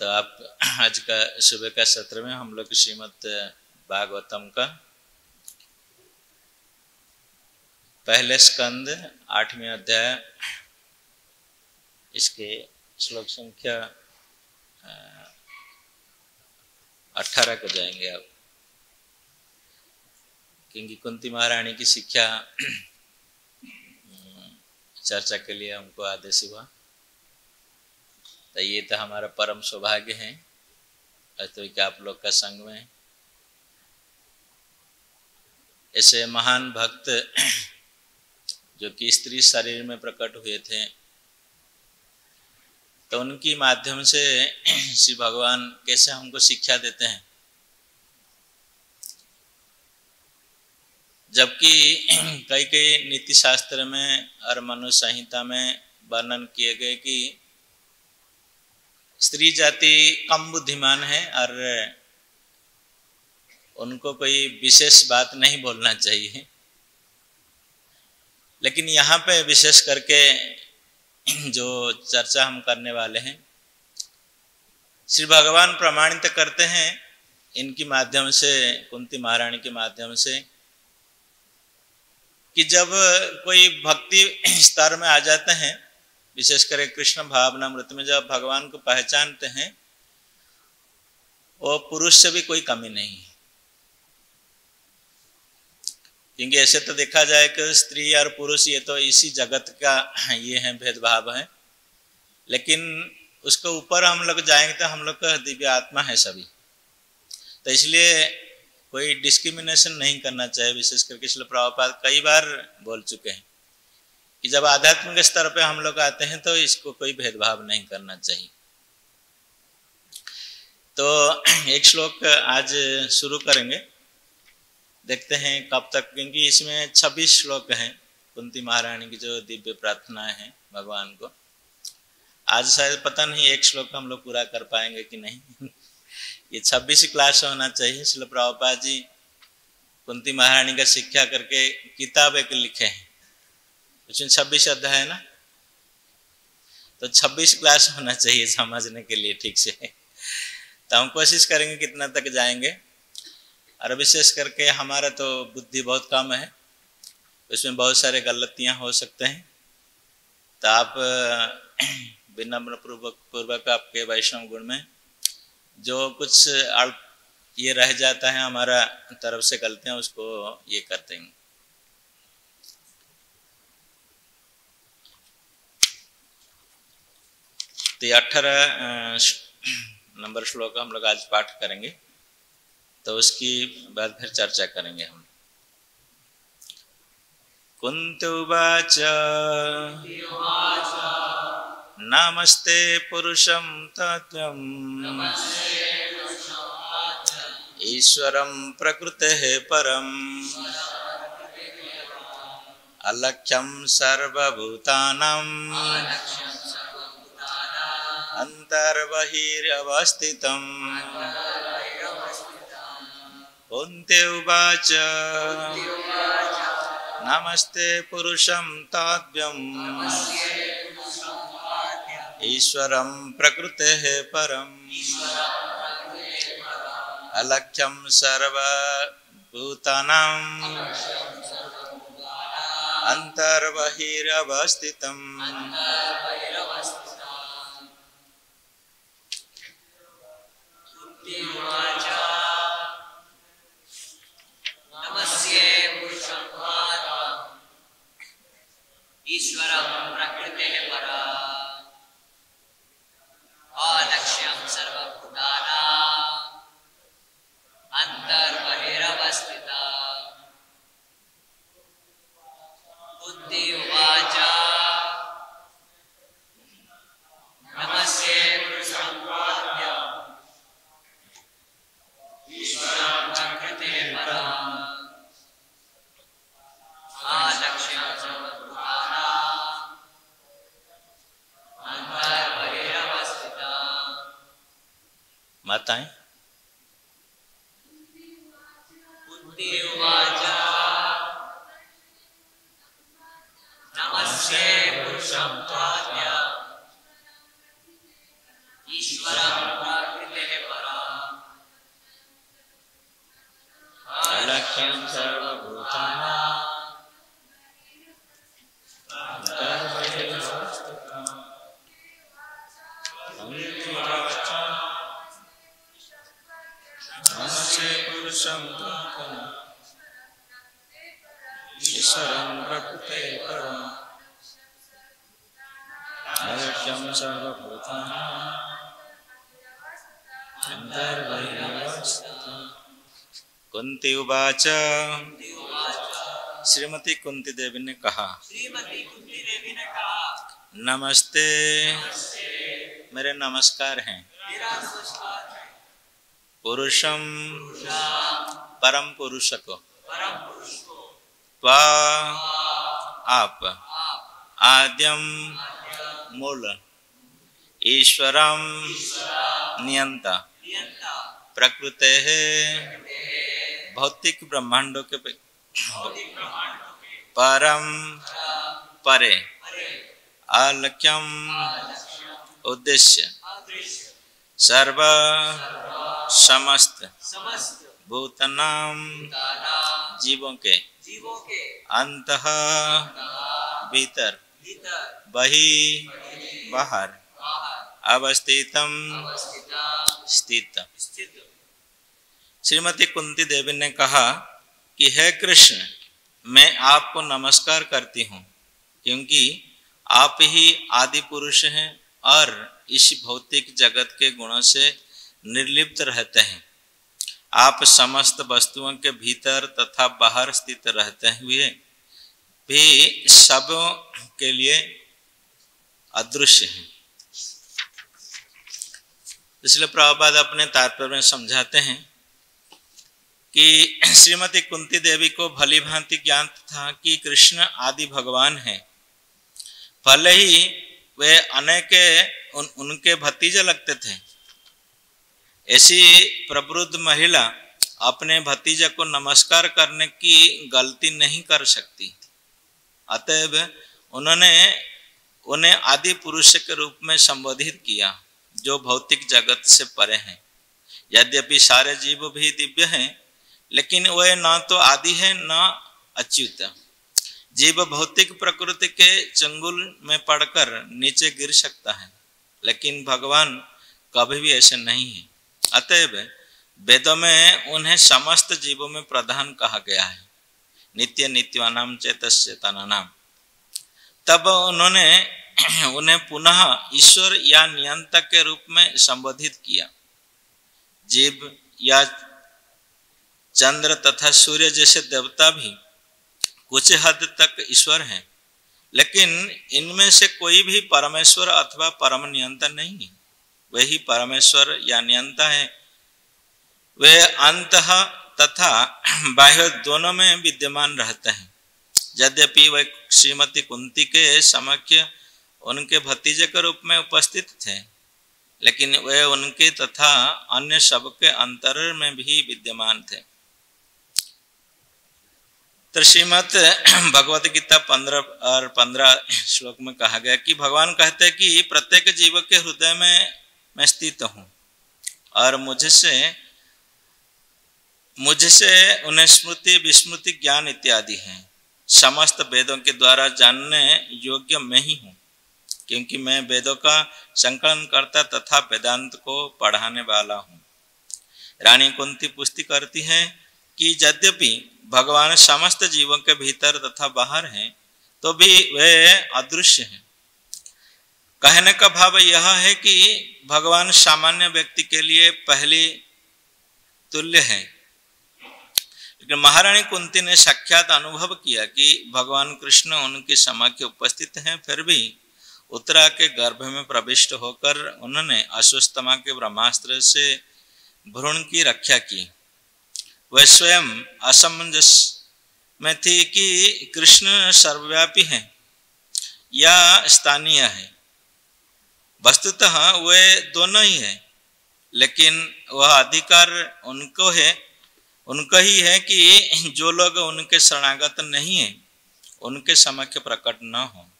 तो आप आज का सुबह का सत्र में हम लोग श्रीमद् भागवतम का पहले स्कंद 8वें अध्याय इसके श्लोक संख्या 18 को जाएंगे आप, क्योंकि कुंती महारानी की शिक्षा चर्चा के लिए हमको आदेश हुआ। तो ये तो हमारा परम सौभाग्य है तो कि आप लोग का संग में ऐसे महान भक्त जो कि स्त्री शरीर में प्रकट हुए थे, तो उनकी माध्यम से श्री भगवान कैसे हमको शिक्षा देते हैं। जबकि कई कई नीति शास्त्र में और मनु संहिता में वर्णन किए गए कि स्त्री जाति कम बुद्धिमान है और उनको कोई विशेष बात नहीं बोलना चाहिए, लेकिन यहाँ पे विशेष करके जो चर्चा हम करने वाले हैं, श्री भगवान प्रमाणित करते हैं इनकी माध्यम से, कुंती महारानी के माध्यम से, कि जब कोई भक्ति स्तर में आ जाते हैं, विशेष कर कृष्ण भावनामृत में जब भगवान को पहचानते हैं, वो पुरुष से भी कोई कमी नहीं है। क्योंकि ऐसे तो देखा जाए कि स्त्री और पुरुष ये तो इसी जगत का ये है भेदभाव है, लेकिन उसके ऊपर हम लोग जाएंगे तो हम लोग का दिव्य आत्मा है सभी, तो इसलिए कोई डिस्क्रिमिनेशन नहीं करना चाहिए। विशेष करके श्रील प्रभुपाद कई बार बोल चुके हैं कि जब आध्यात्मिक स्तर पे हम लोग आते हैं तो इसको कोई भेदभाव नहीं करना चाहिए। तो एक श्लोक आज शुरू करेंगे, देखते हैं कब तक, क्योंकि इसमें 26 श्लोक हैं कुंती महारानी की जो दिव्य प्रार्थनाएं हैं भगवान को। आज शायद पता नहीं एक श्लोक हम लोग पूरा कर पाएंगे कि नहीं ये 26 क्लास होना चाहिए। श्रील प्रभुपाद जी कुंती महारानी का शिक्षा करके किताब एक लिखे हैं, उसमें 26 अध्याय है ना, तो 26 क्लास होना चाहिए समझने के लिए ठीक से। तो हम कोशिश करेंगे कितना तक जाएंगे, और विशेष करके हमारा तो बुद्धि बहुत कम है, उसमें बहुत सारे गलतियां हो सकते हैं, तो आप विनम्र पूर्वक आपके वैष्णव गुण में जो कुछ ये रह जाता है हमारा तरफ से गलतियां, उसको ये करते हैं। तो 18 नंबर श्लोक हम लोग आज पाठ करेंगे, तो उसकी बाद फिर चर्चा करेंगे हम। कुंती उवाच नमस्ते पुरुषं तत्त्वं ईश्वरं प्रकृतेः परम् अलक्ष्यं सर्वभूतानां अन्तर्बहिरवस्थितम्। कुंती उवाच नमस्ते पुरुषं तत्त्वम् ईश्वरं प्रकृतेः परम् अलक्ष्यं सर्वभूतानां अन्तर्बहिरवस्थितम्। ईश्वरं प्रकृतेः परम् अलक्ष्यं सर्वभूतानां अन्तर्बहिरवस्थितम्। कुंती उवाच नमस्ते पुरुषं तत्त्वम् ईश्वरं प्रकृतेः परम् अलक्ष्यं माताएं। कुंती उवाच नमस्ते पुरुषं तत्त्वम् ईश्वरं प्रकृतेः परम् अलक्ष्यं सर्वभूतानां नमस्ते पुरुषं तत्त्वम् ईश्वरं प्रकृतेः परम् अलक्ष्यं सर्वभूतानां अन्तर्बहिरवस्थितम्। कुंती उवाच श्रीमती कुंती देवी ने कहा, नमस्ते, मेरे नमस्कार हैं। पुरुषम, परम पुरुष को, त्वा, आप, आद्यम, मूल, ईश्वरम, नियंता, प्रकृते है भौतिक ब्रह्मांडों के परम परे अलक्ष्यम उद्देश्य सर्व समस्त भूतनाम जीवों के अंतः भीतर बहि बाहर अवस्थितम स्थित। श्रीमती कुंती देवी ने कहा कि हे कृष्ण, मैं आपको नमस्कार करती हूँ, क्योंकि आप ही आदि पुरुष हैं और इस भौतिक जगत के गुणों से निर्लिप्त रहते हैं। आप समस्त वस्तुओं के भीतर तथा बाहर स्थित रहते हुए भी सब के लिए अदृश्य हैं। इसलिए प्रभुपाद अपने तात्पर्य में समझाते हैं कि श्रीमती कुंती देवी को भली भांति ज्ञान था कि कृष्ण आदि भगवान हैं, भले ही वे अनेक उनके भतीजे लगते थे। ऐसी प्रबुद्ध महिला अपने भतीजे को नमस्कार करने की गलती नहीं कर सकती। अतएव उन्होंने उन्हें आदि पुरुष के रूप में संबोधित किया, जो भौतिक जगत से परे हैं। यद्यपि सारे जीव भी दिव्य हैं, लेकिन वे न तो आदि है न अच्युत। जीव भौतिक प्रकृति के चंगुल में पड़कर नीचे गिर सकता है, लेकिन भगवान कभी भी ऐसे नहीं है। अतएव वेदों में उन्हें समस्त जीवों में प्रधान कहा गया है, नित्य नित्यानाम चेतस्येतनानाम। तब उन्होंने उन्हें पुनः ईश्वर या नियंता के रूप में संबोधित किया। जीव या चंद्र तथा सूर्य जैसे देवता भी कुछ हद तक ईश्वर हैं, लेकिन इनमें से कोई भी परमेश्वर अथवा परम नियंता नहीं है। वही परमेश्वर या नियंता है। वे अंतः तथा बाह्य दोनों में विद्यमान रहते हैं। यद्यपि वे श्रीमती कुंती के समक्ष उनके भतीजे के रूप में उपस्थित थे, लेकिन वे उनके तथा अन्य सबके अंतर में भी विद्यमान थे। तो श्रीमद् भगवत गीता 15 और 15 श्लोक में कहा गया कि भगवान कहते हैं कि प्रत्येक जीव के हृदय में मैं स्थित हूँ और मुझसे उन्हें स्मृति विस्मृति ज्ञान इत्यादि हैं। समस्त वेदों के द्वारा जानने योग्य मैं ही हूँ, क्योंकि मैं वेदों का संकलन करता तथा वेदांत को पढ़ाने वाला हूँ। रानी कुंती पुष्टि करती है कि यद्यपि भगवान समस्त जीवों के भीतर तथा बाहर हैं, तो भी वे अदृश्य हैं। कहने का भाव यह है कि भगवान सामान्य व्यक्ति के लिए पहली तुल्य है, लेकिन महारानी कुंती ने साक्षात अनुभव किया कि भगवान कृष्ण उनके समक्ष उपस्थित हैं। फिर भी उत्तरा के गर्भ में प्रविष्ट होकर उन्होंने अश्वत्थामा के ब्रह्मास्त्र से भ्रूण की रक्षा की। वह स्वयं असमंजस में थी कि कृष्ण सर्वव्यापी है या स्थानीय है। वस्तुतः वे दोनों ही है, लेकिन वह अधिकार उनको ही है कि जो लोग उनके शरणागत नहीं है उनके समक्ष प्रकट न हो।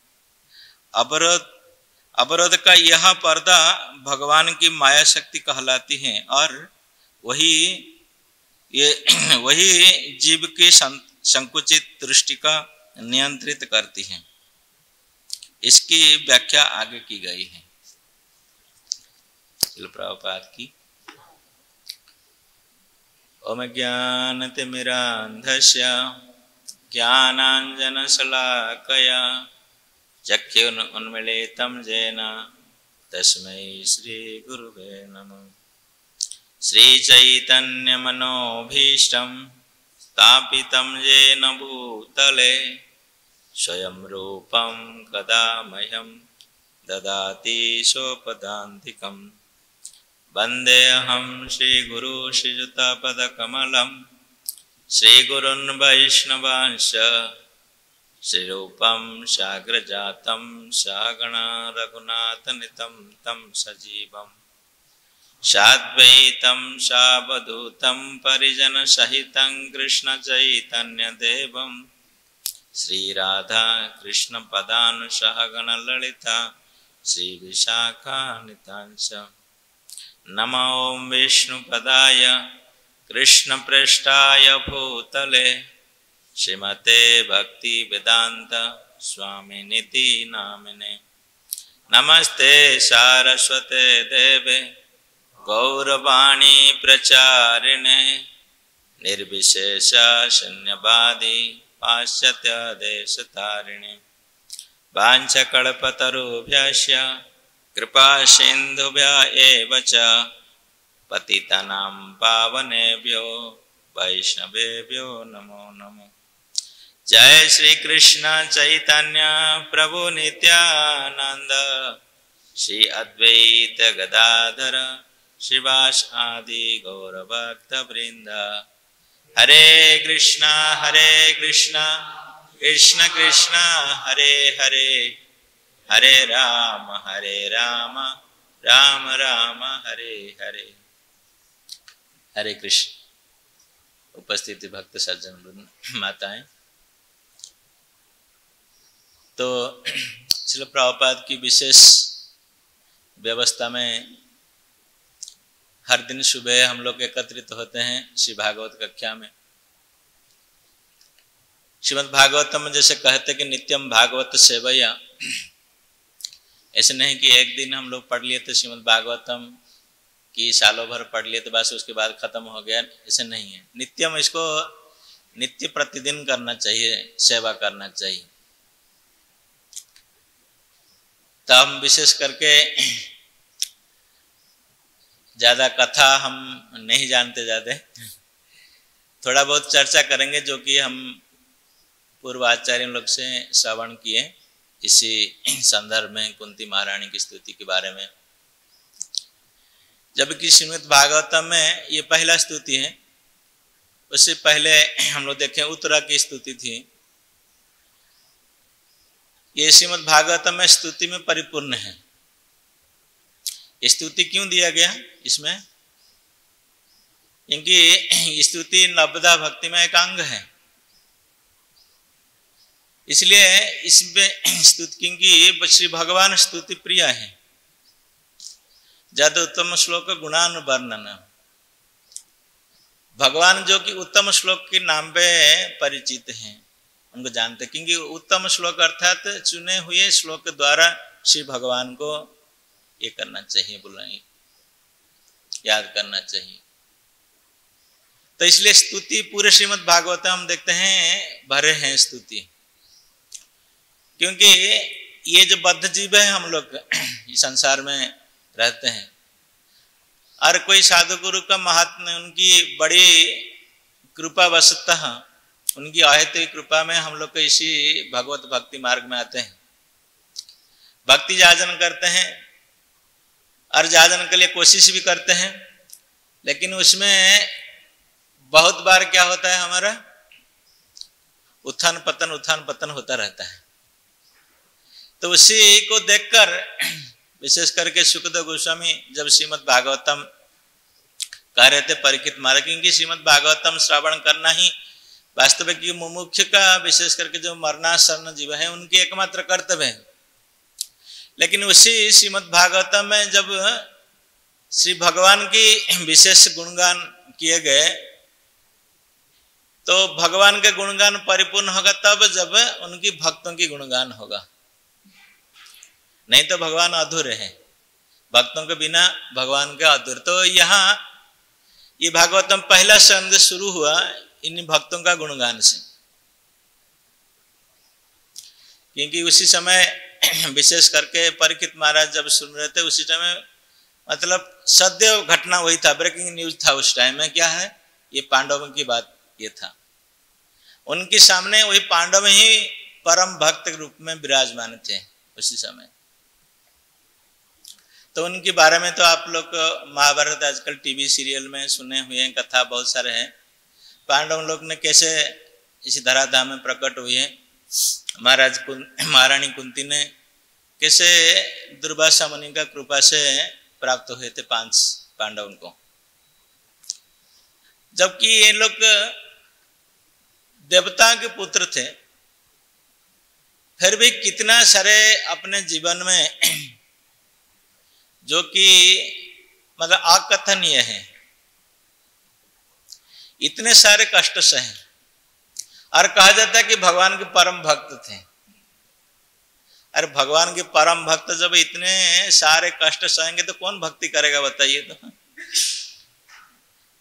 अवरोध का यह पर्दा भगवान की माया शक्ति कहलाती है और वही जीव की संकुचित दृष्टि का नियंत्रित करती है। इसकी व्याख्या आगे की गई है। प्रभुपाद की ओम ज्ञानतिमिरान्धस्य ज्ञानाञ्जनशलाकया चक्षुरुन्मीलितं येन तस्मै श्रीगुरुवे नमः। श्रीचैतन्यमनोभीष्टं स्थापितं येन भूतले स्वयं रूपं कदा मह्यं ददाति स्वपदान्तिकम्। वन्देऽहं श्रीगुरु श्रीयुतपदकमलं श्रीगुरुन् वैष्णवांश्च श्रीरूपं साग्रजातं सहगणा रघुनाथनितं तं सजीवं साद्वैतं सावधूतं परिजनसहितं कृष्णचैतन्यदेवं श्रीराधा कृष्णपदानुसहगणललिता श्रीविशाखान्वितांश्च। नमो विष्णुपदाय कृष्णप्रेष्ठाय भूतले श्रीमते भक्तिवेदान्त स्वामिनिति नामिने। नमस्ते सारस्वते देवे गौरवाणी प्रचारिणे निर्विशेष शून्यवादी पाश्चात्य देशतारिणे वाञ्छकल्पतरुभ्यश्च कृपा सिन्धुभ्य एव च पतितानां पावनेभ्यो वैष्णवेभ्यो नमो नमः। जय श्री कृष्ण चैतन्य प्रभु नित्यानंद श्री अद्वैत गदाधर श्रीवास आदि गौर भक्त वृंद। हरे कृष्णा कृष्ण कृष्ण हरे हरे, हरे राम राम राम हरे हरे। हरे कृष्ण। उपस्थित भक्त सज्जन वृंद, माताएं, तो श्रील प्रभुपाद की विशेष व्यवस्था में हर दिन सुबह हम लोग एकत्रित होते हैं श्री भागवत कक्षा में। श्रीमद् भागवतम में जैसे कहते कि नित्यम भागवत सेवया, ऐसे नहीं कि एक दिन हम लोग पढ़ लिए तो श्रीमद् भागवतम की सालों भर पढ़ लिए तो बस उसके बाद खत्म हो गया, ऐसे नहीं है। नित्यम इसको नित्य प्रतिदिन करना चाहिए, सेवा करना चाहिए। तो हम विशेष करके ज़्यादा कथा हम नहीं जानते, ज़्यादा थोड़ा बहुत चर्चा करेंगे जो कि हम पूर्व आचार्यों लोग से श्रवण किए इसी संदर्भ में कुंती महारानी की स्तुति के बारे में। जबकि श्रीमद् भागवतम में ये पहला स्तुति है, उससे पहले हम लोग देखें उत्तरा की स्तुति थी। ये श्रीमद् भागवतम में स्तुति में परिपूर्ण है। स्तुति क्यों दिया गया इसमें? क्योंकि स्तुति नवदा भक्ति में एक अंग है, इसलिए इसमें स्तुति, क्योंकि श्री भगवान स्तुति प्रिय है। जद उत्तम श्लोक गुणानुवर्णन, भगवान जो कि उत्तम श्लोक के नाम पे परिचित हैं, उनको जानते, क्योंकि उत्तम श्लोक अर्थात चुने हुए श्लोक के द्वारा श्री भगवान को ये करना चाहिए, बुलाएं, याद करना चाहिए। तो इसलिए स्तुति पूरे श्रीमद् भागवत हम देखते हैं भरे हैं स्तुति, क्योंकि ये जो बद्ध जीव है हम लोग इस संसार में रहते हैं, और कोई साधु गुरु का महात्म्य, उनकी बड़ी कृपा वशतः, उनकी अहेतुकी कृपा में हम लोग को इसी भगवत भक्ति मार्ग में आते हैं, भक्ति जाजन करते हैं और जाजन के लिए कोशिश भी करते हैं। लेकिन उसमें बहुत बार क्या होता है, हमारा उत्थान पतन होता रहता है। तो उसी को देखकर विशेष करके सुखदेव गोस्वामी जब श्रीमद् भागवतम कह रहे थे परीक्षित महाराज, क्योंकि श्रीमद् भागवतम श्रवण करना ही वास्तविक मुमुक्ष का, विशेष करके जो मरणासन्न जीव है, उनकी एकमात्र कर्तव्य है। लेकिन उसी श्रीमद् भागवतम में जब श्री भगवान की विशेष गुणगान किए गए, तो भगवान के गुणगान परिपूर्ण होगा तब जब उनकी भक्तों की गुणगान होगा, नहीं तो भगवान अधूरे हैं, भक्तों के बिना भगवान के अधूरे। तो यहाँ ये भागवतम पहला संग शुरू हुआ इन भक्तों का गुणगान से, क्योंकि उसी समय विशेष करके परीक्षित महाराज जब सुन रहे थे, उसी समय मतलब सद्य घटना वही था, ब्रेकिंग न्यूज था उस टाइम में। क्या है, ये पांडवों की बात ये था, उनके सामने वही पांडव ही परम भक्त के रूप में विराजमान थे उसी समय। तो उनके बारे में तो आप लोग महाभारत आजकल टीवी सीरियल में सुने हुए हैं, कथा बहुत सारे हैं। पांडव लोग ने कैसे इसी धराधाम में प्रकट हुए हैं, महारानी कुंती ने कैसे दुर्वासा मुनि का कृपा से प्राप्त हुए थे 5 पांडवों को, जबकि ये लोग देवता के पुत्र थे, फिर भी कितना सारे अपने जीवन में जो कि मतलब अकथनीय है, इतने सारे कष्ट सहे। और कहा जाता है कि भगवान के परम भक्त थे। अरे भगवान के परम भक्त जब इतने सारे कष्ट सहेंगे तो कौन भक्ति करेगा, बताइए तो।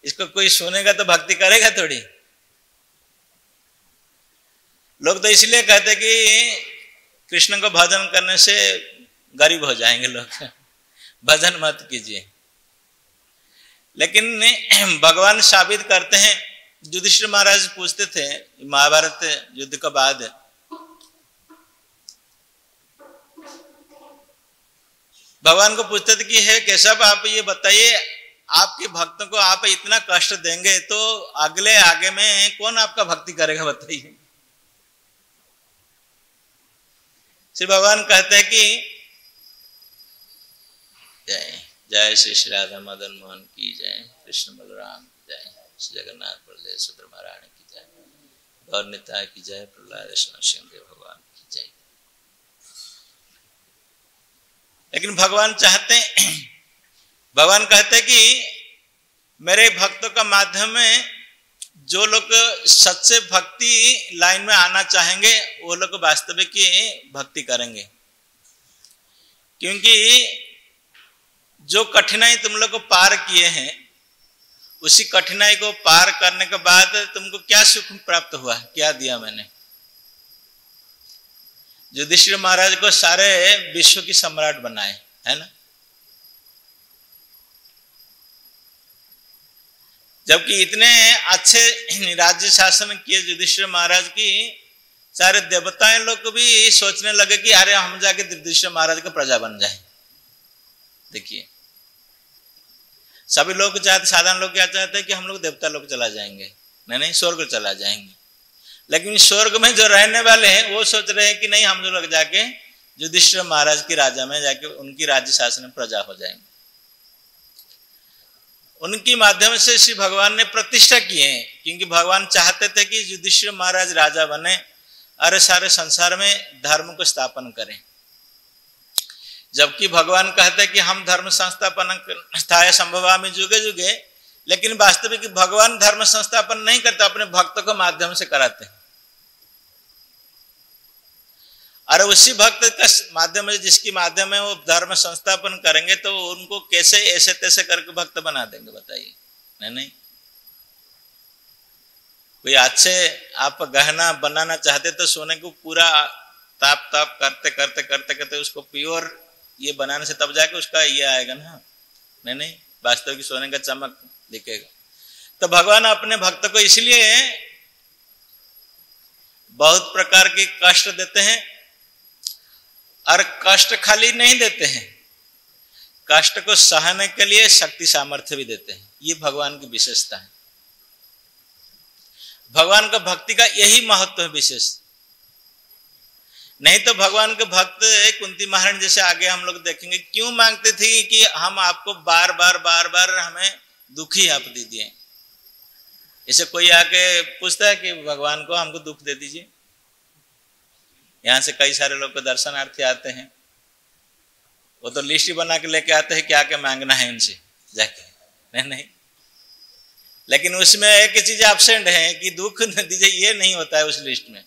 इसको कोई सुनेगा तो भक्ति करेगा थोड़ी। लोग तो इसलिए कहते कि कृष्ण को भजन करने से गरीब हो जाएंगे लोग, भजन मत कीजिए। लेकिन भगवान साबित करते हैं। युधिष्ठिर महाराज पूछते थे महाभारत युद्ध के बाद, भगवान को पूछते थे कि हे केशव, आप ये बताइए, आपके भक्तों को आप इतना कष्ट देंगे तो अगले आगे में कौन आपका भक्ति करेगा, बताइए। श्री भगवान कहते हैं कि जय जय श्री श्री राधा मदन मोहन की जय, कृष्ण बलराम की जय, श्री जगन्नाथ बलदेव सुभद्रा महारानी की जय, गौर निताय की जय, प्रहलाद सिंह भगवान की जय। लेकिन भगवान चाहते, भगवान कहते कि मेरे भक्तों का माध्यम में जो लोग सच्चे भक्ति लाइन में आना चाहेंगे वो लोग वास्तविक की भक्ति करेंगे। क्योंकि जो कठिनाई तुम लोग को पार किए हैं, उसी कठिनाई को पार करने के बाद तुमको क्या सुख प्राप्त हुआ, क्या दिया मैंने। युधिष्ठिर महाराज को सारे विश्व की सम्राट बनाए, है ना। जबकि इतने अच्छे राज्य शासन किए युधिष्ठिर महाराज की, सारे देवताएं लोग भी सोचने लगे कि अरे हम जाके युधिष्ठिर महाराज का प्रजा बन जाए। देखिए, सभी लोग चाहते, साधारण लोग क्या चाहते हैं कि हम लोग देवता लोग चला जाएंगे, नहीं स्वर्ग चला जाएंगे। लेकिन स्वर्ग में जो रहने वाले हैं वो सोच रहे हैं कि नहीं, हम लोग जाके युधिष्ठिर महाराज की राजा में जाके उनकी राज्य शासन में प्रजा हो जाएंगे। उनकी माध्यम से श्री भगवान ने प्रतिष्ठा किए, क्योंकि भगवान चाहते थे कि युधिष्ठिर महाराज राजा बने और सारे संसार में धर्म को स्थापन करें। जबकि भगवान कहते कि हम धर्म संस्थापन स्थाय संभवामि जुगे जुगे, लेकिन वास्तविक भगवान धर्म संस्थापन नहीं करते, अपने भक्तों के माध्यम से कराते हैं। और उसी भक्त का माध्यम है जिसकी माध्यम में वो धर्म संस्थापन करेंगे, तो उनको कैसे ऐसे तैसे करके भक्त बना देंगे, बताइए। नहीं, कोई अच्छे आप गहना बनाना चाहते तो सोने को पूरा ताप ताप करते करते करते करते उसको प्योर ये बनाने से तब जाके उसका ये आएगा ना। नहीं, वास्तव की सोने का चमक दिखेगा। तो भगवान अपने भक्त को इसलिए बहुत प्रकार के कष्ट देते हैं, और कष्ट खाली नहीं देते हैं, कष्ट को सहने के लिए शक्ति सामर्थ्य भी देते हैं। ये भगवान की विशेषता है। भगवान का भक्ति का यही महत्व है विशेष। नहीं तो भगवान के भक्त कुंती महारानी जैसे आगे हम लोग देखेंगे क्यों मांगते थे कि हम आपको बार बार हमें दुखी आप दीजिए। इसे कोई आके पूछता है कि भगवान को हमको दुख दे दीजिए। यहाँ से कई सारे लोग दर्शनार्थी आते हैं, वो तो लिस्ट बना के लेके आते हैं क्या क्या मांगना है उनसे जाके। नहीं, लेकिन उसमें एक चीज एब्सेंट है कि दुख न दीजिए, ये नहीं होता है उस लिस्ट में।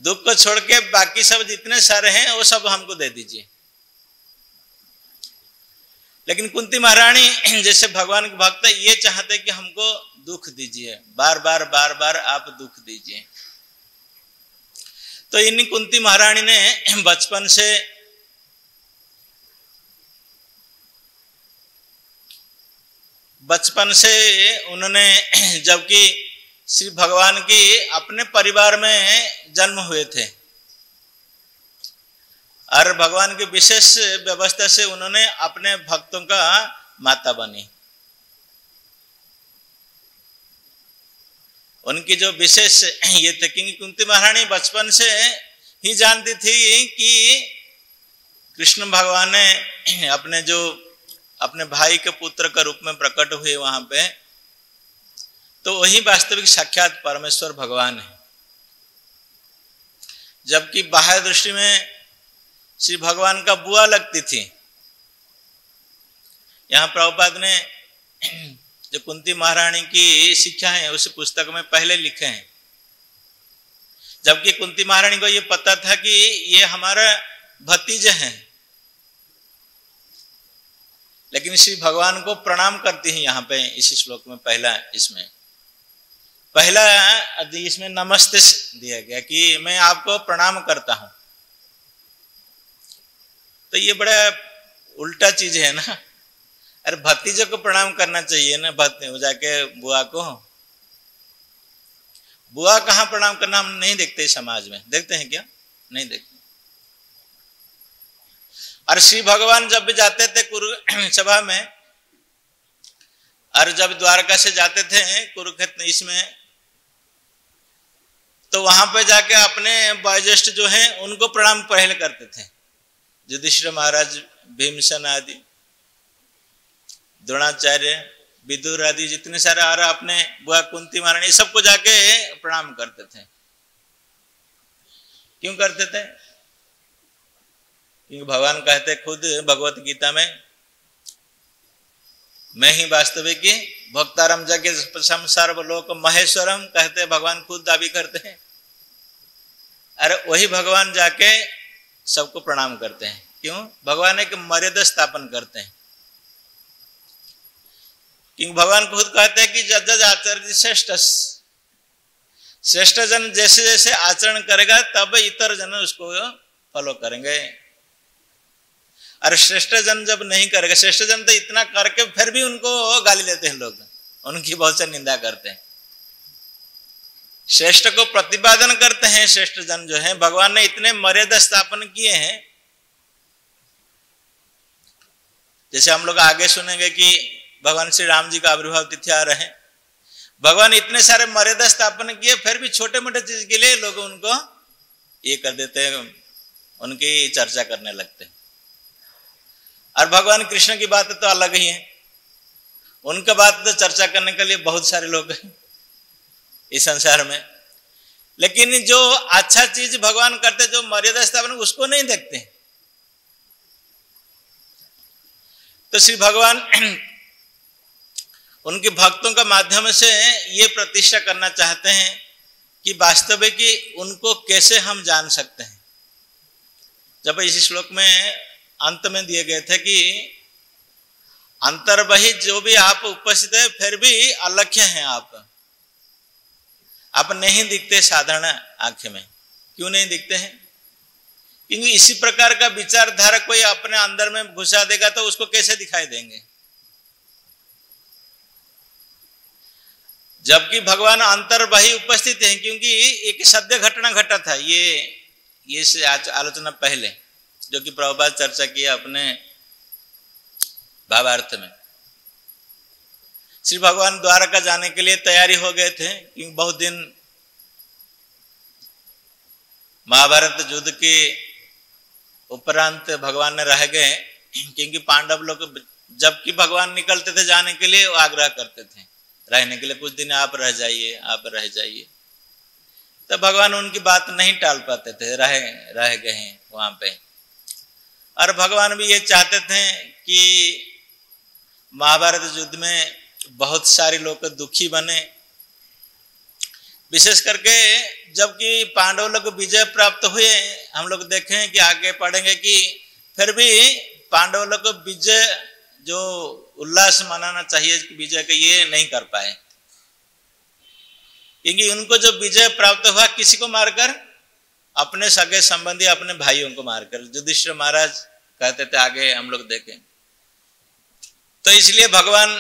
दुख को छोड़ के बाकी सब जितने सारे हैं वो सब हमको दे दीजिए। लेकिन कुंती महारानी जैसे भगवान के भक्त ये चाहते कि हमको दुख दीजिए, बार बार आप दुख दीजिए। तो इन कुंती महारानी ने बचपन से उन्होंने, जबकि श्री भगवान की अपने परिवार में जन्म हुए थे और भगवान की विशेष व्यवस्था से उन्होंने अपने भक्तों का माता बनी। उनकी जो विशेष ये थे कि कुंती महारानी बचपन से ही जानती थी कि कृष्ण भगवान ने अपने भाई के पुत्र के रूप में प्रकट हुए वहां पे, तो वही वास्तविक साक्षात परमेश्वर भगवान है। जबकि बाह्य दृष्टि में श्री भगवान का बुआ लगती थी। यहाँ प्रभुपाद ने जो कुंती महारानी की शिक्षा है उस पुस्तक में पहले लिखे हैं। जबकि कुंती महारानी को ये पता था कि ये हमारा भतीजे हैं, लेकिन श्री भगवान को प्रणाम करती हैं यहाँ पे इस श्लोक में पहला इसमें पहला इसमें नमस्ते दिया गया कि मैं आपको प्रणाम करता हूं। तो ये बड़ा उल्टा चीज है ना। अरे भतीजे को प्रणाम करना चाहिए ना, जाके बुआ को। बुआ कहाँ प्रणाम करना हम नहीं देखते समाज में, देखते हैं क्या? नहीं देखते। और श्री भगवान जब भी जाते थे कुरु सभा में, और जब द्वारका से जाते थे कुरुक्षेत्र इसमें, तो वहां पे जाके अपने वयोज्येष्ठ जो हैं उनको प्रणाम पहले करते थे। युधिष्ठिर महाराज, भीमसेन आदि, द्रोणाचार्य, विदुर आदि जितने सारे, और अपने बुआ कुंती महारानी, सबको जाके प्रणाम करते थे। क्यों करते थे? क्योंकि भगवान कहते खुद भगवत गीता में, मैं ही वास्तविक भक्तारम जगे सर्वलोक महेश्वरम, कहते भगवान खुद दावी करते हैं। अरे वही भगवान जाके सबको प्रणाम करते हैं। क्यों? भगवान एक मर्यादा स्थापन करते हैं। क्योंकि भगवान खुद कहते हैं कि जज जज आचरण श्रेष्ठ, श्रेष्ठ जन जैसे जैसे आचरण करेगा तब इतर जन उसको फॉलो करेंगे। और श्रेष्ठ जन जब नहीं करेगा, श्रेष्ठ जन तो इतना करके फिर भी उनको गाली देते हैं लोग, उनकी बहुत से निंदा करते हैं। श्रेष्ठ को प्रतिपादन करते हैं श्रेष्ठ जन जो है। भगवान ने इतने मर्यादा स्थापन किए हैं, जैसे हम लोग आगे सुनेंगे कि भगवान श्री राम जी का आविर्भाव तिथि आ रहे हैं। भगवान इतने सारे मर्यादा स्थापन किए, फिर भी छोटे मोटे चीज के लिए लोग उनको ये कर देते हैं, उनकी चर्चा करने लगते हैं। और भगवान कृष्ण की बात तो अलग ही है, उनका बात तो चर्चा करने के लिए बहुत सारे लोग हैं इस संसार में। लेकिन जो अच्छा चीज भगवान करते, जो मर्यादा स्थापन, उसको नहीं देखते। तो श्री भगवान उनके भक्तों का माध्यम से ये प्रतिष्ठा करना चाहते हैं कि वास्तविक कि उनको कैसे हम जान सकते हैं। जब इस श्लोक में अंत में दिए गए थे कि अंतर्बहित जो भी आप उपस्थित है, फिर भी अलक्ष्य हैं आप नहीं दिखते साधारण आंखें में। क्यों नहीं दिखते हैं? क्योंकि इसी प्रकार का विचारधारा कोई अपने अंदर में घुसा देगा तो उसको कैसे दिखाई देंगे? जबकि भगवान अंतर्बही उपस्थित हैं, क्योंकि एक सत्य घटना घटा था ये से आलोचना पहले, जो कि प्रभुपाद चर्चा किया अपने भावार्थ में। श्री भगवान द्वारका जाने के लिए तैयारी हो गए थे, क्योंकि बहुत दिन महाभारत युद्ध के उपरांत भगवान ने रह गए, क्योंकि पांडव लोग जबकि भगवान निकलते थे जाने के लिए, वो आग्रह करते थे रहने के लिए, कुछ दिन आप रह जाइए, आप रह जाइए। तो भगवान उनकी बात नहीं टाल पाते थे, रह गए हैं वहां पे। और भगवान भी ये चाहते थे कि महाभारत युद्ध में बहुत सारे लोग दुखी बने, विशेष करके जबकि पांडव लोग विजय प्राप्त हुए। हम लोग देखें कि आगे पढ़ेंगे कि फिर भी पांडव लोग को विजय जो उल्लास मनाना चाहिए विजय के, ये नहीं कर पाए, क्योंकि उनको जो विजय प्राप्त हुआ किसी को मारकर, अपने सगे संबंधी, अपने भाइयों को मारकर। युधिष्ठिर महाराज कहते थे, आगे हम लोग देखें। तो इसलिए भगवान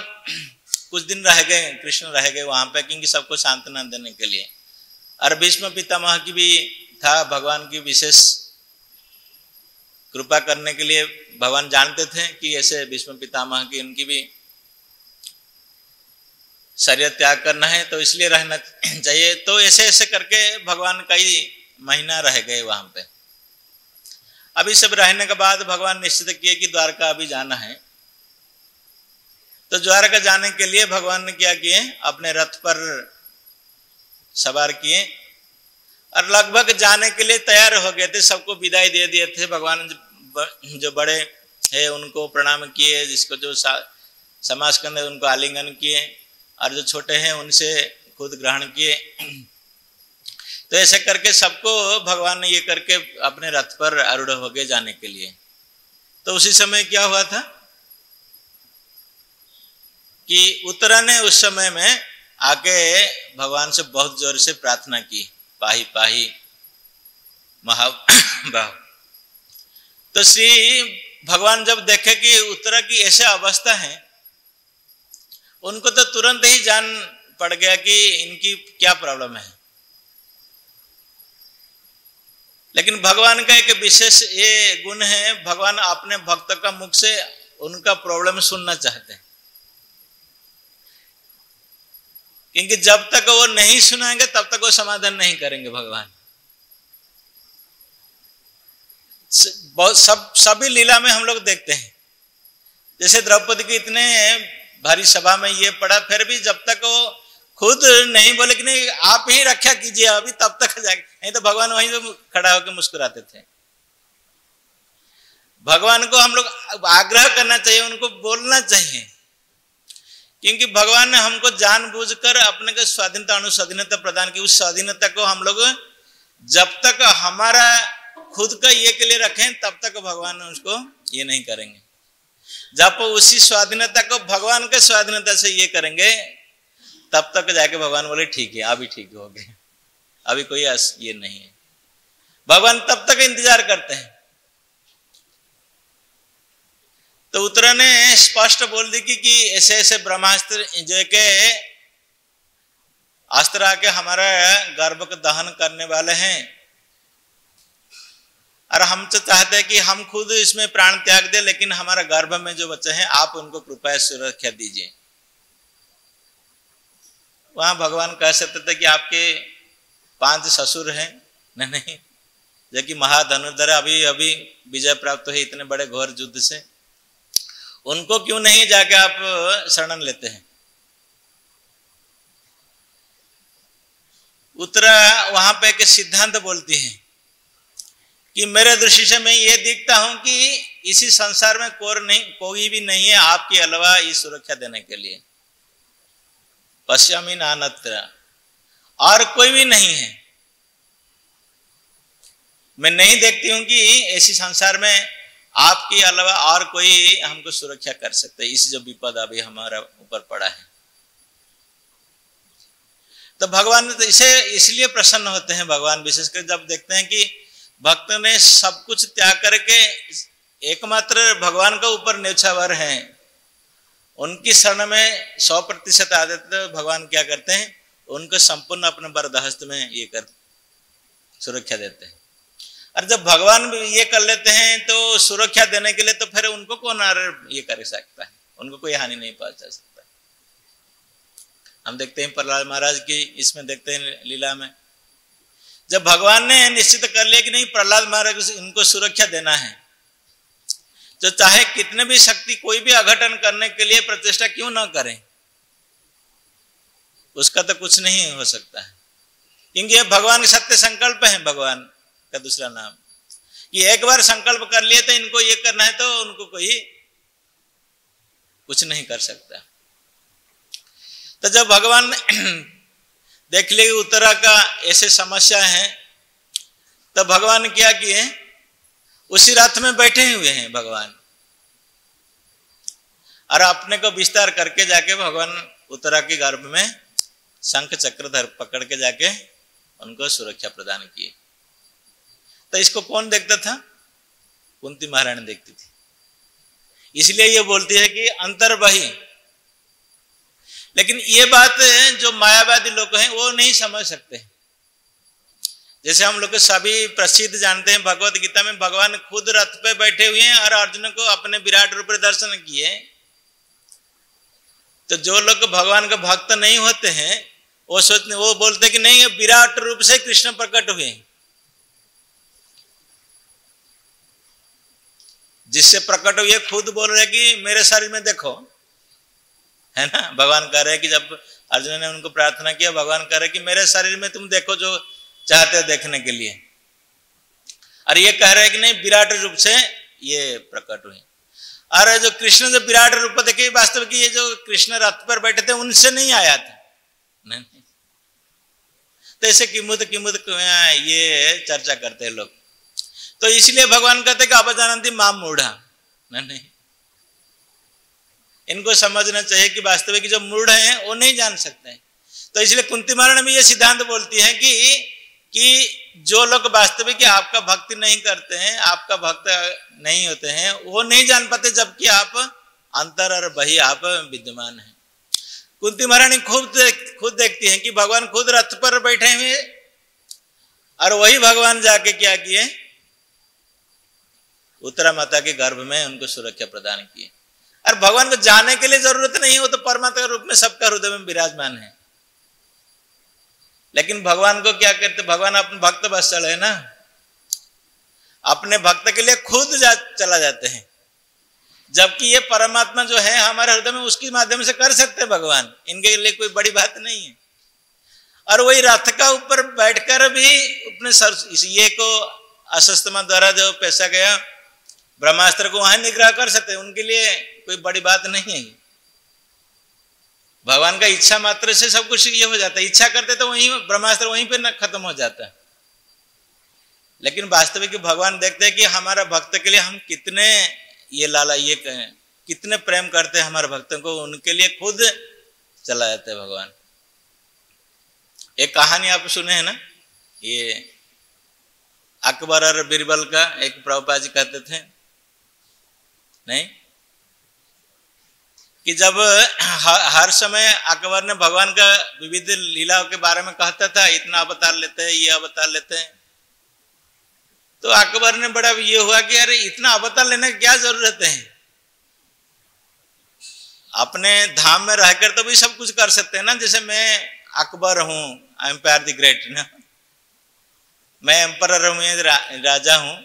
कुछ दिन रह गए, कृष्ण रह गए वहां पे, क्योंकि सबको सांत्वना देने के लिए। और भीष्म पितामह की भी था, भगवान की विशेष कृपा करने के लिए। भगवान जानते थे कि ऐसे भीष्म पितामह की उनकी भी शरीर त्याग करना है, तो इसलिए रहना चाहिए। तो ऐसे ऐसे करके भगवान कई महीना रह गए वहां पे। अभी सब रहने के बाद भगवान निश्चित किए कि द्वारका अभी जाना है। तो द्वारका जाने के लिए भगवान ने क्या किए, अपने रथ पर सवार किए और लगभग जाने के लिए तैयार हो गए थे। सबको विदाई दे दिए थे। भगवान जो बड़े है उनको प्रणाम किए, जिसको जो समाज करने उनको आलिंगन किए, और जो छोटे हैं उनसे खुद ग्रहण किए। तो ऐसे करके सबको भगवान ने ये करके अपने रथ पर आरूढ़ हो गए जाने के लिए। तो उसी समय क्या हुआ था कि उत्तरायण उस समय में आके भगवान से बहुत जोर से प्रार्थना की, पाही पाही महाबाहु। तो श्री भगवान जब देखे कि उत्तरा की ऐसे अवस्था है, उनको तो तुरंत ही जान पड़ गया कि इनकी क्या प्रॉब्लम है। लेकिन भगवान का एक विशेष ये गुण है, भगवान अपने भक्त का मुख से उनका प्रॉब्लम सुनना चाहते हैं, क्योंकि जब तक वो नहीं सुनाएंगे तब तक वो समाधान नहीं करेंगे भगवान। सभी लीला में हम लोग देखते हैं, जैसे द्रौपदी की इतने भारी सभा में ये पड़ा, फिर भी जब तक वो खुद नहीं बोले कि नहीं आप ही रक्षा कीजिए अभी, तब तक जाएगा, नहीं तो भगवान वहीं पे खड़ा होकर मुस्कुराते थे। भगवान को हम लोग आग्रह करना चाहिए, उनको बोलना चाहिए, क्योंकि भगवान ने हमको जानबूझकर अपने को स्वाधीनता अनुस्वाधीनता प्रदान की। उस स्वाधीनता को हम लोग जब तक हमारा खुद का ये के लिए रखें तब तक भगवान उसको ये नहीं करेंगे। जब उसी स्वाधीनता को भगवान के स्वाधीनता से ये करेंगे तब तक जाके भगवान बोले ठीक है अभी ठीक हो गए, अभी कोई ये नहीं है। भगवान तब तक इंतजार करते हैं। तो उत्तरा ने स्पष्ट बोल दी कि ऐसे ऐसे ब्रह्मास्त्र जो के अस्त्र आके हमारा गर्भ को दहन करने वाले हैं, और हम तो चाहते हैं कि हम खुद इसमें प्राण त्याग दे, लेकिन हमारा गर्भ में जो बच्चे हैं आप उनको कृपया सुरक्षा दीजिए। वहां भगवान कह सकते थे कि आपके 5 ससुर हैं, नहीं, जो कि महाधनुर्धर अभी अभी विजय प्राप्त हुई इतने बड़े घोर युद्ध से, उनको क्यों नहीं जाके आप शरण लेते हैं। उत्तरा वहां पे एक सिद्धांत बोलती है कि मेरे दृष्टि से मैं ये देखता हूं कि इसी संसार में कोई भी नहीं है आपके अलावा इस सुरक्षा देने के लिए। पश्यामि नान्यत्र, और कोई भी नहीं है। मैं नहीं देखती हूं कि ऐसी संसार में आपके अलावा और कोई हमको सुरक्षा कर सकता है, इस जो विपद अभी हमारा ऊपर पड़ा है। तो भगवान तो इसे इसलिए प्रसन्न होते हैं भगवान, विशेषकर जब देखते हैं कि भक्त ने सब कुछ त्याग करके एकमात्र भगवान का ऊपर न्योछावर है, उनकी शरण में 100% आ जाते तो भगवान क्या करते हैं, उनको संपूर्ण अपने बरदहस्त में ये कर सुरक्षा देते हैं। और जब भगवान ये कर लेते हैं तो सुरक्षा देने के लिए तो फिर उनको कौन ये कर सकता है, उनको कोई हानि नहीं पहुंचा सकता। हम देखते हैं प्रहलाद महाराज की इसमें देखते हैं लीला में, जब भगवान ने निश्चित कर लिया कि नहीं प्रहलाद महाराज इनको सुरक्षा देना है, जो चाहे कितने भी शक्ति कोई भी अघटन करने के लिए प्रचेष्टा क्यों ना करें, उसका तो कुछ नहीं हो सकता है, क्योंकि ये भगवान के सत्य संकल्प है। भगवान का दूसरा नाम कि एक बार संकल्प कर लिए तो इनको ये करना है, तो उनको कोई कुछ नहीं कर सकता। तो जब भगवान देख लिए उत्तरा का ऐसे समस्या है, तो भगवान क्या किए, उसी रथ में बैठे हुए हैं भगवान, और अपने को विस्तार करके जाके भगवान उत्तरा के गर्भ में शंख चक्रधर पकड़ के जाके उनको सुरक्षा प्रदान किए। तो इसको कौन देखता था, कुंती महारानी देखती थी। इसलिए ये बोलती है कि अंतर बही। लेकिन ये बात जो मायावादी लोग हैं वो नहीं समझ सकते। जैसे हम लोग सभी प्रसिद्ध जानते हैं, भगवत गीता में भगवान खुद रथ पे बैठे हुए हैं और अर्जुन को अपने विराट रूप में दर्शन किए। तो जो लोग भगवान के भक्त नहीं होते हैं वो बोलते कि नहीं, ये विराट रूप से कृष्ण प्रकट हुए, जिससे प्रकट हुए खुद बोल रहे कि मेरे शरीर में देखो, है ना। भगवान कह रहे कि जब अर्जुन ने उनको प्रार्थना किया, भगवान कह रहे कि मेरे शरीर में तुम देखो जो चाहते हो देखने के लिए, और ये कह रहे कि नहीं विराट रूप से ये प्रकट हुए। और जो कृष्ण जो विराट रूप देखे, वास्तव की ये जो कृष्ण रथ पर बैठे थे उनसे नहीं आया था, नहीं। तो ऐसे किमुद ये चर्चा करते हैं लोग। तो इसलिए भगवान कहते कि अपजानन्ति माम मूढ़ा, नहीं। इनको समझना चाहिए कि वास्तविक जो मूढ़ हैं वो नहीं जान सकते हैं। तो इसलिए कुंती महारानी भी ये सिद्धांत बोलती है कि जो लोग वास्तविक आपका भक्ति नहीं करते हैं, आपका भक्त नहीं होते हैं, वो नहीं जान पाते जबकि आप अंतर और बही आप विद्यमान हैं। कुंती महारानी खुद देखती हैं कि भगवान खुद रथ पर बैठे हुए और वही भगवान जाके क्या किए, उत्तरा माता के गर्भ में उनको सुरक्षा प्रदान की। और भगवान को जाने के लिए जरूरत नहीं है, वो तो परमात्मा के रूप में सबका हृदय में विराजमान है। लेकिन भगवान को क्या करते, भगवान अपने भक्त वत्सल है ना, अपने भक्त के लिए खुद चला जाते हैं। जबकि ये परमात्मा जो है हमारे हृदय में, उसके माध्यम से कर सकते हैं भगवान, इनके लिए कोई बड़ी बात नहीं है। और वही रथ का ऊपर बैठकर भी अपने ये को अशस्त्मा द्वारा जो पेशा गया ब्रह्मास्त्र को वहां निग्रह कर सकते हैं, उनके लिए कोई बड़ी बात नहीं है। भगवान का इच्छा मात्र से सब कुछ ये हो जाता है, इच्छा करते तो वहीं ब्रह्मास्त्र वहीं पे न खत्म हो जाता है। लेकिन वास्तविक भगवान देखते हैं कि हमारा भक्त के लिए हम कितने ये लाला ये कितने प्रेम करते हैं हमारे भक्तों को, उनके लिए खुद चला जाता है भगवान। एक कहानी आप सुने हैं ना, ये अकबर और बीरबल का, एक प्रभुपाद जी कहते थे नहीं कि जब हर समय अकबर ने भगवान का विविध लीलाओं के बारे में कहता था, इतना अवतार लेते हैं, ये अवतार लेते हैं, तो अकबर ने बड़ा ये हुआ कि अरे इतना अवतार लेने की क्या जरूरत है, अपने धाम में रहकर तो भी सब कुछ कर सकते हैं ना। जैसे मैं अकबर हूं, एम्पायर द ग्रेट ना, मैं एम्परर हूं, मैं राजा हूं,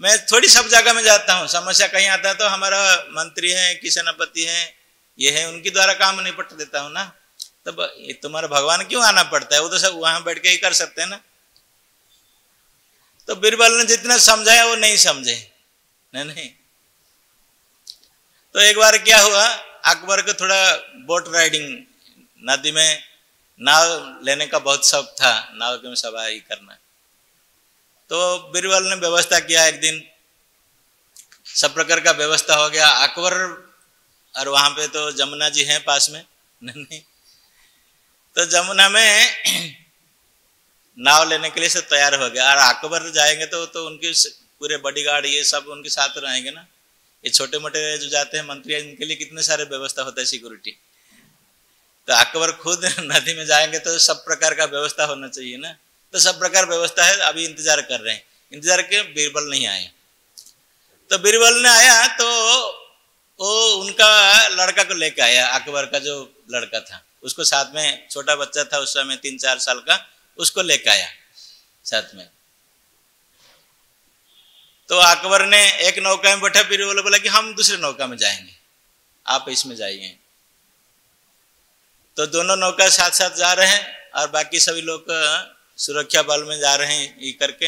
मैं थोड़ी सब जगह में जाता हूं, समस्या कहीं आता है तो हमारा मंत्री है कि सेनापति है, ये है, उनके द्वारा काम निपट देता हूं ना। तब तुम्हारा भगवान क्यों आना पड़ता है, वो तो सब वहां बैठ के ही कर सकते हैं ना। तो बीरबल ने जितना समझाया वो नहीं समझे, नहीं। तो एक बार क्या हुआ, अकबर को थोड़ा बोट राइडिंग, नदी में नाव लेने का बहुत शौक था, नाव में सवारी करना। तो बीरबल ने व्यवस्था किया, एक दिन सब प्रकार का व्यवस्था हो गया। अकबर और वहां पे तो जमुना जी हैं पास में, नहीं, तो जमुना में नाव लेने के लिए सब तैयार हो गया। और अकबर जाएंगे तो उनके पूरे बॉडीगार्ड ये सब उनके साथ रहेंगे ना। ये छोटे मोटे जो जाते हैं मंत्री, इनके लिए कितने सारे व्यवस्था होता है सिक्योरिटी। तो अकबर खुद नदी में जाएंगे तो सब प्रकार का व्यवस्था होना चाहिए ना। तो सब प्रकार व्यवस्था है, अभी इंतजार कर रहे हैं, इंतजार के बीरबल नहीं आए। तो बीरबल ने आया तो वो उनका लड़का को लेकर आया, अकबर का जो लड़का था उसको साथ में, छोटा बच्चा था उस समय 3-4 साल का, उसको लेकर आया साथ में। तो अकबर ने एक नौका में बैठा, बीरबल बोला कि हम दूसरे नौका में जाएंगे, आप इसमें जाइए। तो दोनों नौका साथ साथ जा रहे हैं और बाकी सभी लोग सुरक्षा बल में जा रहे हैं ये करके।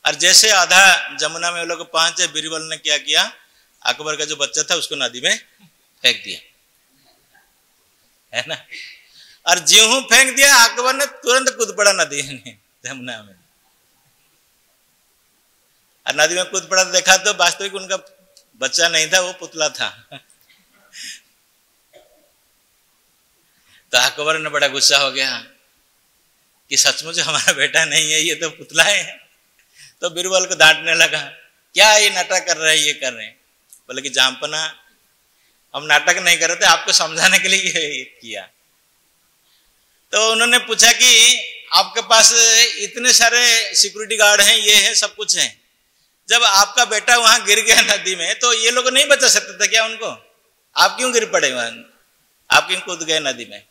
और जैसे आधा जमुना में वो लोग पहुंचे, बीरबल ने क्या किया, अकबर का जो बच्चा था उसको नदी में फेंक दिया, है ना। और ज्यों फेंक दिया, अकबर ने तुरंत कूद पड़ा नदी में, जमुना में। और नदी में कूद पड़ा, देखा तो वास्तविक उनका बच्चा नहीं था, वो पुतला था। तो अकबर ने बड़ा गुस्सा हो गया कि सचमुच हमारा बेटा नहीं है, ये तो पुतला है। तो बीरबल को डांटने लगा, क्या ये नाटक कर रहे हैं, ये कर रहे हैं। बोले कि जामपना, हम नाटक नहीं कर रहे थे, आपको समझाने के लिए ये किया। तो उन्होंने पूछा कि आपके पास इतने सारे सिक्योरिटी गार्ड हैं, ये है, सब कुछ है, जब आपका बेटा वहां गिर गया नदी में तो ये लोग नहीं बचा सकते थे क्या उनको? आप क्यों गिर पड़े वहां, आप क्यों कूद गए नदी में?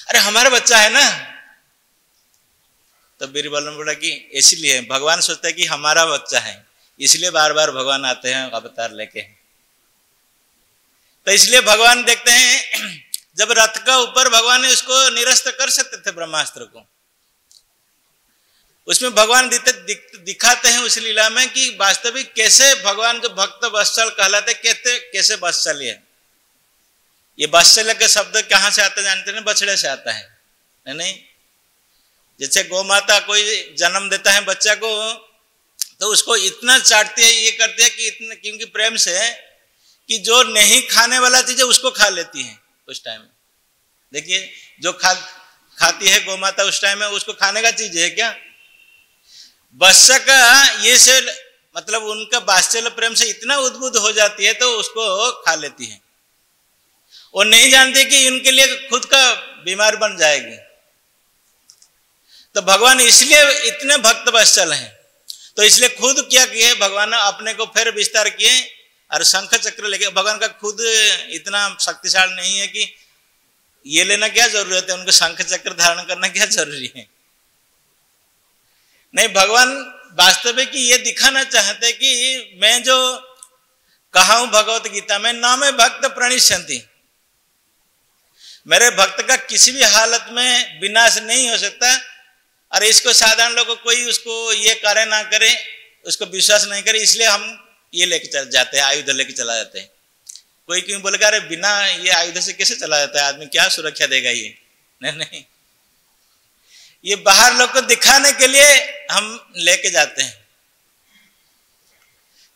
अरे हमारा बच्चा है ना। तो बीरबल ने बोला कि इसलिए भगवान सोचता है कि हमारा बच्चा है, इसलिए बार बार भगवान आते हैं अवतार लेके। तो इसलिए भगवान देखते हैं, जब रथ का ऊपर भगवान ने उसको निरस्त कर सकते थे ब्रह्मास्त्र को, उसमें भगवान दिखाते हैं उस लीला में कि वास्तविक कैसे भगवान जो भक्त वत्सल कहलाते कैसे वत्सल्य है। ये वात्सल्य का शब्द कहाँ से आता है जानते हैं? बछड़े से आता है नहीं। जैसे गौ माता कोई जन्म देता है बच्चा को, तो उसको इतना चाटती है, ये करती है कि इतने, क्योंकि प्रेम से, कि जो नहीं खाने वाला चीज है उसको खा लेती है उस टाइम में। देखिए जो खाती है गौ माता उस टाइम में, उसको खाने का चीज है क्या? वत्स का ये से मतलब उनका वात्सल्य प्रेम से इतना उद्बुद्ध हो जाती है तो उसको खा लेती है। वो नहीं जानती कि उनके लिए खुद का बीमार बन जाएगी। तो भगवान इसलिए इतने भक्त वत्सल हैं। तो इसलिए खुद क्या किए भगवान अपने को फिर विस्तार किए और शंख चक्र लेके। भगवान का खुद इतना शक्तिशाली नहीं है कि ये लेना क्या जरूरत है, उनको शंख चक्र धारण करना क्या जरूरी है। नहीं, भगवान वास्तविक ये दिखाना चाहते कि मैं जो कहा हूं भगवत गीता में, न में भक्त प्रणिष्यन्ति, मेरे भक्त का किसी भी हालत में विनाश नहीं हो सकता। और इसको साधारण लोग कोई उसको ये करे ना करे, उसको विश्वास नहीं करे, इसलिए हम ये लेके चल जाते हैं, आयुध लेके चला जाते हैं। कोई क्यों बोलेगा अरे बिना ये आयुध से कैसे चला जाता है आदमी, क्या सुरक्षा देगा ये? नहीं, ये बाहर लोग को दिखाने के लिए हम लेके जाते हैं।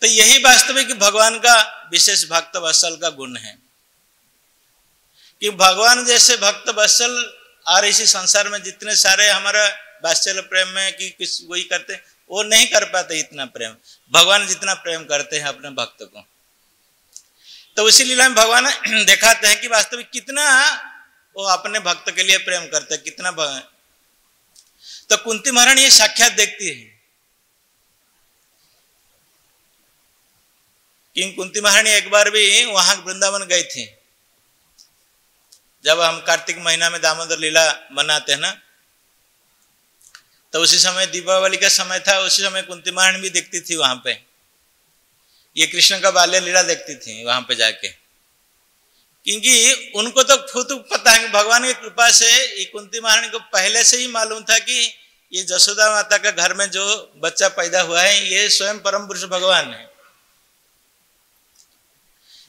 तो यही वास्तविक भगवान का विशेष भक्त वत्सल का गुण है कि भगवान जैसे भक्त वत्सल और इसी संसार में जितने सारे हमारा वात्सल्य प्रेम में कि किस वही करते, वो नहीं कर पाते इतना प्रेम। भगवान जितना प्रेम करते हैं अपने भक्त को, तो उसी लीला में भगवान दिखाते हैं कि वास्तविक कितना वो अपने भक्त के लिए प्रेम करते हैं, कितना तो कुंती महारानी ये साक्षात देखती है कि कुंती महारानी एक बार भी वहां वृंदावन गई थी। जब हम कार्तिक महीना में दामोदर लीला मनाते हैं ना, तो उसी समय दीपावली का समय था, उसी समय कुंती महारानी भी देखती थी वहां पे, ये कृष्ण का बाल्य लीला देखती थी वहां पे जाके। क्योंकि उनको तो खुद पता है कि भगवान की कृपा से ये कुंती महारानी को पहले से ही मालूम था कि ये जसोदा माता का घर में जो बच्चा पैदा हुआ है ये स्वयं परम पुरुष भगवान है।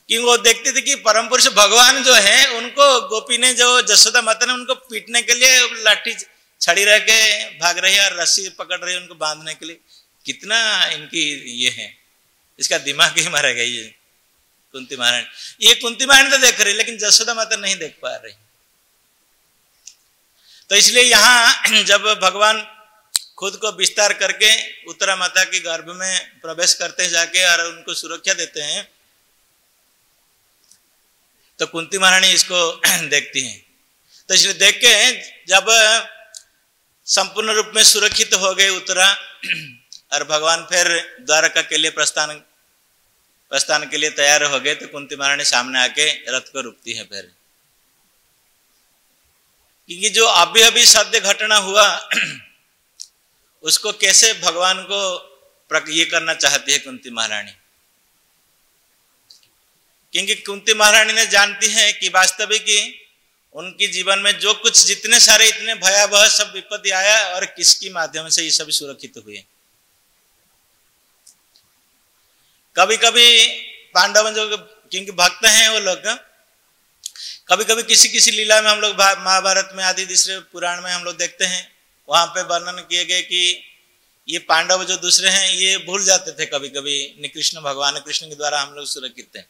क्योंकि वो देखती थी कि परम पुरुष भगवान जो है उनको गोपी ने, जो जसोदा माता ने उनको पीटने के लिए लाठी छड़ी रह के भाग रही है और रस्सी पकड़ रही है उनको बांधने के लिए। कितना इनकी ये है, इसका दिमाग ही मारा गया ये कुंती महारानी। ये कुंती महारानी तो देख रही लेकिन जसोदा माता नहीं देख पा रही। तो इसलिए यहाँ जब भगवान खुद को विस्तार करके उत्तरा माता के गर्भ में प्रवेश करते हैं जाके और उनको सुरक्षा देते हैं, तो कुंती महारानी इसको देखती हैं। तो इसलिए देख के जब संपूर्ण रूप में सुरक्षित हो गए उत्तरा और भगवान फिर द्वारका के लिए प्रस्थान के लिए तैयार हो गए, तो कुंती महारानी सामने आके रथ को रुकती है फिर। क्योंकि जो अभी अभी सद्य घटना हुआ उसको कैसे भगवान को ये करना चाहती है कुंती महारानी। क्योंकि कुंती महारानी ने जानती है कि वास्तविक उनके जीवन में जो कुछ जितने सारे इतने भयावह सब विपत्ति आया और किसके माध्यम से ये सभी सुरक्षित हुए। कभी कभी पांडव जो क्योंकि भक्त हैं वो लोग, कभी कभी किसी किसी लीला में हम लोग महाभारत में आदि दूसरे पुराण में हम लोग देखते हैं, वहां पे वर्णन किए गए कि ये पांडव जो दूसरे हैं ये भूल जाते थे कभी कभी कृष्ण भगवान कृष्ण के द्वारा हम लोग सुरक्षित थे।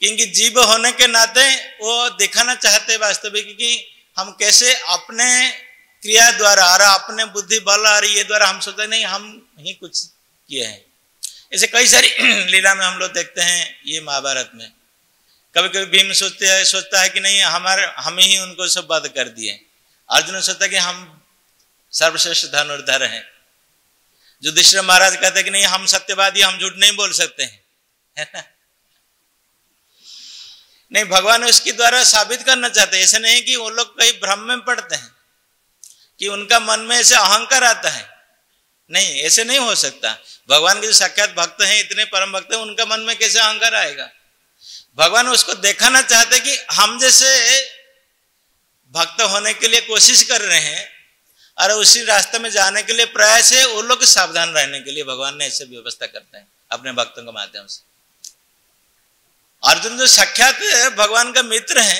क्योंकि जीव होने के नाते वो दिखाना चाहते वास्तविक कि हम कैसे अपने क्रिया द्वारा और अपने बुद्धि बल और ये द्वारा हम सोचते नहीं हम ही कुछ किए हैं। ऐसे कई सारी लीला में हम लोग देखते हैं ये महाभारत में। कभी कभी भीम सोचता है कि नहीं हम ही उनको सब वध कर दिए। अर्जुन सोचता है कि हम सर्वश्रेष्ठ धनुर्धर हैं। युधिष्ठिर महाराज कहते हैं कि नहीं हम सत्यवादी, हम झूठ नहीं बोल सकते हैं, है ना। नहीं, भगवान उसके द्वारा साबित करना चाहते हैं। ऐसे नहीं कि वो लोग कहीं भ्रम में पड़ते हैं कि उनका मन में ऐसे अहंकार आता है, नहीं, ऐसे नहीं हो सकता। भगवान के जो साक्षात भक्त हैं, इतने परम भक्त हैं, उनका मन में कैसे अहंकार आएगा। भगवान उसको दिखाना चाहते कि हम जैसे भक्त होने के लिए कोशिश कर रहे हैं और उसी रास्ते में जाने के लिए प्रयास है, वो लोग सावधान रहने के लिए भगवान ने ऐसे व्यवस्था करते हैं अपने भक्तों के माध्यम से। अर्जुन जो साक्षात भगवान का मित्र है,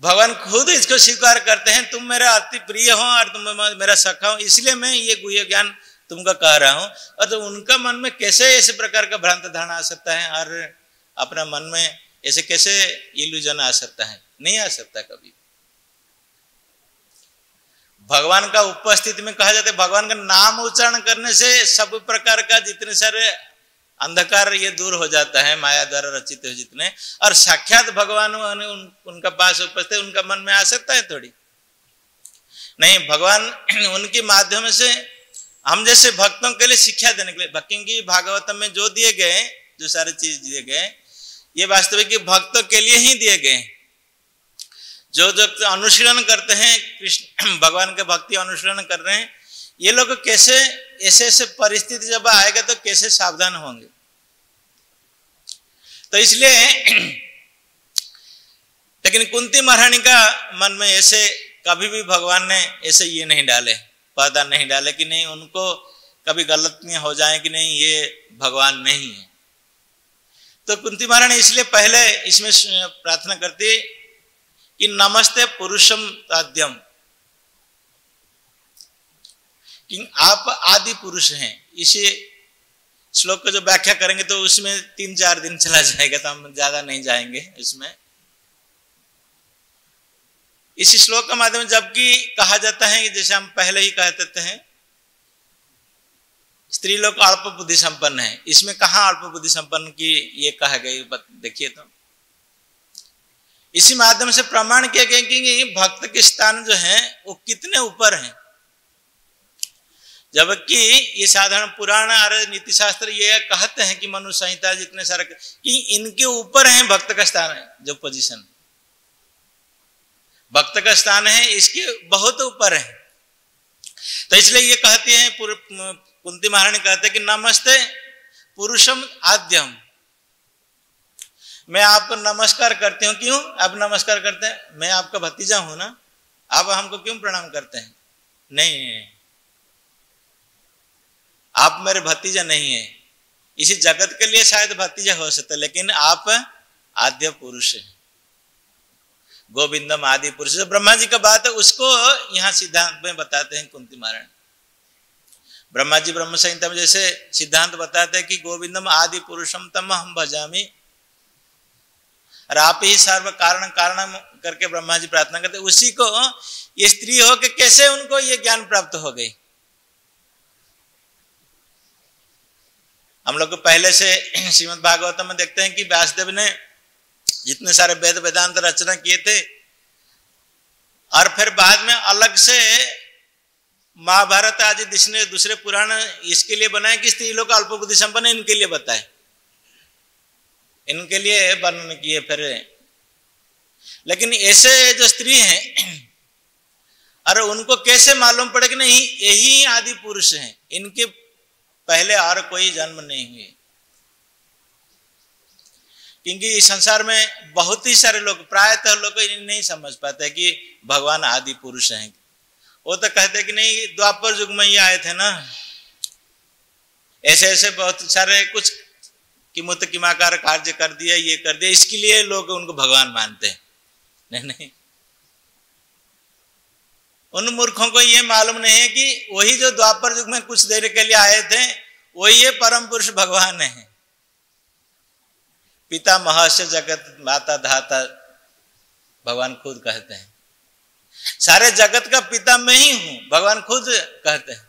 भगवान खुद इसको स्वीकार करते हैं, तुम मेरा अति प्रिय हो और तुम मेरा सखा हो, इसलिए मैं ये गुह्य ज्ञान तुमको कह रहा हूं। और तो उनका मन में कैसे ऐसे प्रकार का भ्रांत धारणा आ सकता है और अपना मन में ऐसे कैसे इल्यूजन आ सकता है। नहीं आ सकता कभी। भगवान का उपस्थिति में कहा जाता है भगवान का नाम उच्चारण करने से सब प्रकार का जितने सारे अंधकार ये दूर हो जाता है, माया द्वारा रचित है जितने, और साक्षात भगवान उनका पास उपस्थित उनका मन में आ सकता है थोड़ी नहीं। भगवान उनके माध्यम से हम जैसे भक्तों के लिए शिक्षा देने के लिए, क्योंकि भागवतम में जो दिए गए, जो सारे चीज दिए गए, ये वास्तविक भक्तों के लिए ही दिए गए। जो जो अनुशीलन करते हैं कृष्ण भगवान के भक्ति अनुशीलन कर रहे हैं, ये लोग कैसे ऐसे ऐसे परिस्थिति जब आएगा तो कैसे सावधान होंगे। तो इसलिए लेकिन कुंती महारानी का मन में ऐसे कभी भी भगवान ने ऐसे ये नहीं डाले, पर्दा नहीं डाले कि नहीं उनको कभी गलतियां हो जाए कि नहीं ये भगवान नहीं है। तो कुंती महारानी इसलिए पहले इसमें प्रार्थना करती कि नमस्ते पुरुषम ताद्यम, कि आप आदि पुरुष हैं। इसी श्लोक को जो व्याख्या करेंगे तो उसमें 3-4 दिन चला जाएगा, तो हम ज्यादा नहीं जाएंगे इसमें। इसी श्लोक के माध्यम जबकि कहा जाता है कि जैसे हम पहले ही कह देते हैं स्त्री लोग अल्प बुद्धि संपन्न है, इसमें कहाँ अल्प बुद्धि संपन्न की ये कहा गई देखिए। तो इसी माध्यम से प्रमाण किया गया कि भक्त के स्थान जो है वो कितने ऊपर हैं, जबकि ये साधारण पुराण और नीति शास्त्र ये कहते हैं कि मनु संहिता जितने सारे कि इनके ऊपर है भक्त का स्थान है, जो पोजीशन भक्त का स्थान है इसके बहुत ऊपर है। तो इसलिए ये कहते हैं कुंती महारानी कहते हैं कि नमस्ते पुरुषम आद्यम, मैं आपको नमस्कार करती हूँ। क्यों आप नमस्कार करते हैं? मैं आपका भतीजा हूं ना, आप हमको क्यों प्रणाम करते हैं? नहीं, आप मेरे भतीजा नहीं है। इसी जगत के लिए शायद भतीजा हो सकते, लेकिन आप आद्य पुरुष हैं, गोविंदम आदि पुरुष। जो ब्रह्मा जी का बात है उसको यहाँ सिद्धांत में बताते हैं कुंती महारानी। ब्रह्मा जी ब्रह्म संहिता में जैसे सिद्धांत बताते हैं कि गोविंदम आदि पुरुषम तम हम भजामी, और आप ही सर्व कारण कारण करके ब्रह्मा जी प्रार्थना करते, उसी को ये स्त्री हो के कैसे उनको ये ज्ञान प्राप्त हो गई। हम लोग को पहले से श्रीमद् भागवतम में देखते हैं कि व्यासदेव ने जितने सारे वेद वेदांत रचना किए थे, और फिर बाद में अलग से महाभारत आदि दूसरे पुराण इसके लिए बनाए कि स्त्री लोग अल्प बुद्धि संपन्न, इनके लिए बताए, इनके लिए वर्णन किए। फिर लेकिन ऐसे जो स्त्री हैं, और उनको कैसे मालूम पड़े कि नहीं यही आदि पुरुष हैं, इनके पहले और कोई जन्म नहीं हुए। क्योंकि इस संसार में बहुत ही सारे लोग, प्रायतः लोग नहीं समझ पाते कि भगवान आदि पुरुष हैं। वो तो कहते कि नहीं द्वापर युग में ही आए थे ना, ऐसे ऐसे बहुत सारे कुछ किमुत किमाकार कार्य कर दिया, ये कर दिया, इसके लिए लोग उनको भगवान मानते हैं। नहीं, उन मूर्खों को ये मालूम नहीं है कि वही जो द्वापर युग में कुछ देर के लिए आए थे वही ये परम पुरुष भगवान है। पिता महर्षि जगत माता धाता, भगवान खुद कहते हैं सारे जगत का पिता मैं ही हूं, भगवान खुद कहते हैं।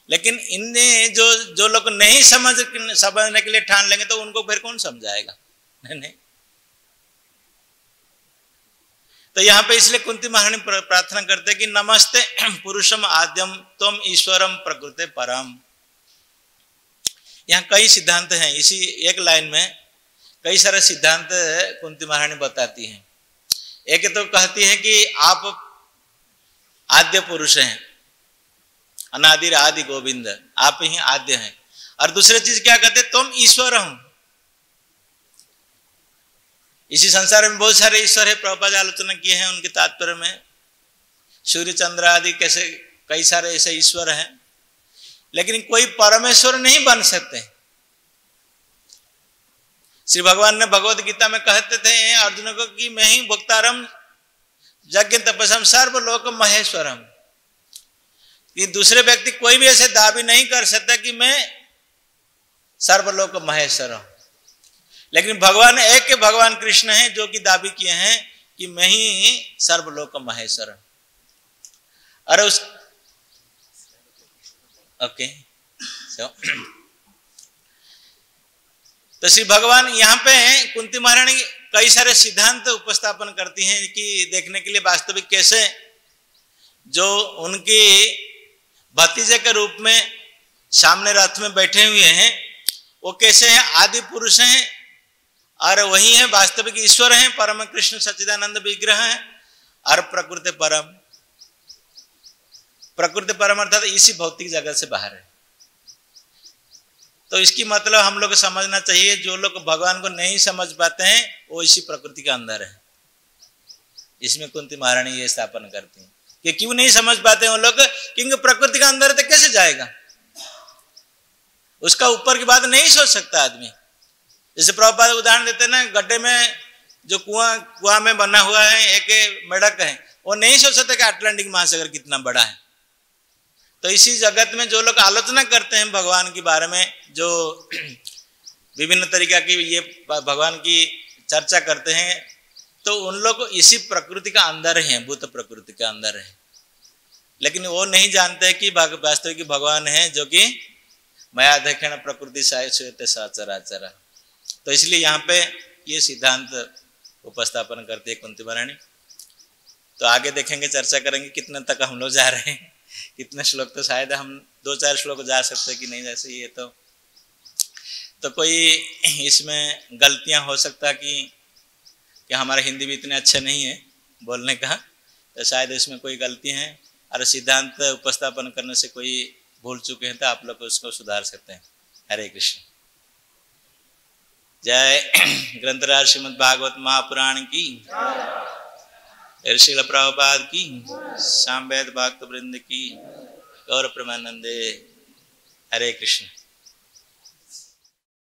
लेकिन इन्हें जो लोग नहीं समझने के लिए ठान लेंगे तो उनको फिर कौन समझाएगा? नहीं। तो यहाँ पे इसलिए कुंती महारानी प्रार्थना करते हैं कि नमस्ते पुरुषम आद्यम त्वम ईश्वरम प्रकृते परम। यहाँ कई सिद्धांत हैं, इसी एक लाइन में कई सारे सिद्धांत कुंती महारानी बताती हैं। एक तो कहती है कि आप आद्य पुरुष हैं, अनादिर आदि गोविंद, आप ही आद्य हैं। और दूसरी चीज क्या कहते हैं? तुम ईश्वर हो। इसी संसार में बहुत सारे ईश्वर है, प्रभुपाद आलोचना किए हैं उनके तात्पर्य में, सूर्य चंद्र आदि कैसे कई सारे ऐसे ईश्वर हैं, लेकिन कोई परमेश्वर नहीं बन सकते। श्री भगवान ने भगवत गीता में कहते थे अर्जुन को कि मैं ही भोक्तारम यज्ञ तपस्या सर्वलोक महेश्वरम। कि दूसरे व्यक्ति कोई भी ऐसे दावी नहीं कर सकता कि मैं सर्वलोक महेश्वर हूं। लेकिन भगवान एक के भगवान कृष्ण हैं जो कि दावी किए हैं कि मैं ही सर्वलोक महेश्वर। अरे उस ओके तो श्री भगवान यहाँ पे कुंती महारानी कई सारे सिद्धांत उपस्थापन करती हैं कि देखने के लिए वास्तविक कैसे जो उनकी भतीजे के रूप में सामने रथ में बैठे हुए हैं वो कैसे हैं, आदि पुरुष हैं और वही है वास्तविक ईश्वर हैं, परम कृष्ण सच्चिदानंद विग्रह हैं और प्रकृति परम अर्थात इसी भौतिक जगत से बाहर है। तो इसकी मतलब हम लोग को समझना चाहिए, जो लोग भगवान को नहीं समझ पाते हैं वो इसी प्रकृति के अंदर है। इसमें कुंती महारानी ये स्थापन करती हैं कि क्यों नहीं समझ पाते वो लोग, क्योंकि प्रकृति के अंदर तो कैसे जाएगा, उसका ऊपर की बात नहीं सोच सकता आदमी। जैसे प्रभुपाद उदाहरण देते हैं ना, गड्ढे में जो कुआं में बना हुआ है एक मेढक है, वो नहीं सोच सकते कि अटलांटिक महासागर कितना बड़ा है। तो इसी जगत में जो लोग आलोचना करते हैं भगवान के बारे में, जो विभिन्न तरीका की ये भगवान की चर्चा करते हैं, तो उन लोग इसी प्रकृति का अंदर हैं, भूत प्रकृति के अंदर है। लेकिन वो नहीं जानते कि वास्तविक भगवान है जो कि मया देखेण प्रकृति सायते सचराचर। तो इसलिए यहाँ पे ये सिद्धांत उपस्थापन करती है कुंती महारानी। तो आगे देखेंगे, चर्चा करेंगे कितने तक हम लोग जा रहे हैं, कितने श्लोक, तो शायद हम 2-4 श्लोक जा सकते हैं कि नहीं जैसे ये तो कोई इसमें गलतियां हो सकता कि हमारा हिंदी भी इतने अच्छे नहीं है बोलने का, तो शायद इसमें कोई गलती है और सिद्धांत उपस्थापन करने से कोई भूल चुके हैं तो आप लोग उसको सुधार सकते हैं। हरे कृष्ण। जय ग्रंथराज श्रीमद् भागवत महापुराण की, श्रील प्रभुपाद की, सामवेद भक्त वृंद की, गौर प्रेमानंदे। हरे कृष्ण।